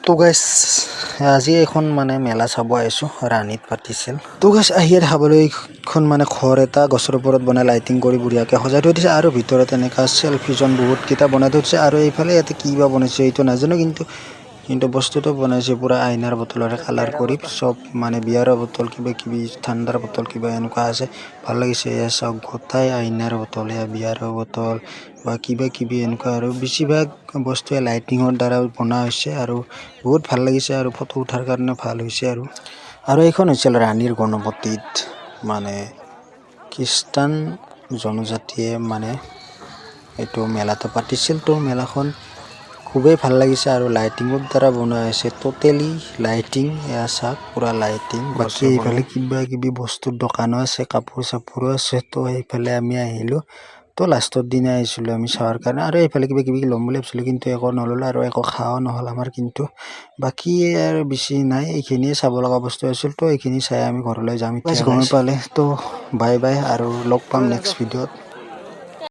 তো গাইছ আজি এখন মানে মেলা চাব আহিছোঁ ৰাণীত পাতিছিল। তো গাইছ আহিয়ে দেখাবলৈ এইখন মানে ঘৰ এটা গছৰ ওপৰত বনাই লাইটিং কৰি বঢ়িয়াকৈ সজাই থৈ দিছে আৰু ভিতৰত এনেকুৱা চেল্ফি জন বহুতকেইটা বনাই থৈ দিছে আৰু এইফালে ইয়াতে কি বা বনাইছে এইটো নাজানো কিন্তু বস্তুটো বনাইছে পুৰা আইনাৰ বটলৰে কালাৰ কৰি চব মানে বিয়াৰৰ বটল কিবা কিবি ঠাণ্ডাৰ বটল কিবা এনেকুৱা আছে ভাল লাগিছে। এয়া চাওক গোটাই আইনাৰ বটল এয়া বিয়াৰৰ বটল বা কিবা কিবি এনেকুৱা আৰু বেছিভাগ বস্তুৱে লাইটিঙৰ দ্বাৰা বনোৱা হৈছে আৰু বহুত ভাল লাগিছে আৰু ফটো উঠাৰ কাৰণে ভাল হৈছে আৰু এইখন হৈছিল ৰাণীৰ গণপতিত মানে খ্ৰীষ্টান জনজাতিয়ে মানে এইটো মেলাটো পাতিছিল। তো মেলাখন খুবেই ভাল লাগিছে আৰু লাইটিঙৰ দ্বাৰা বনোৱা হৈছে টোটেলি লাইটিং এয়া চাওক পুৰা লাইটিং। বাকী এইফালে কিবা কিবি বস্তুৰ দোকানো আছে কাপোৰ চাপোৰো আছে। তো এইফালে আমি আহিলোঁ। তো লাষ্টৰ দিনা আহিছিলোঁ আমি চোৱাৰ কাৰণে আৰু এইফালে কিবা কিবি ল'ম বুলি ভাবিছিলোঁ কিন্তু একো নল'লোঁ আৰু একো খাৱা নহ'ল আমাৰ। কিন্তু বাকী আৰু বেছি নাই এইখিনিয়ে চাব লগা বস্তু আছিল। তো এইখিনি চাই আমি ঘৰলৈ যাম এতিয়া গমে পালে। তো বাই বাই আৰু লগ পাম নেক্সট ভিডিঅ'ত।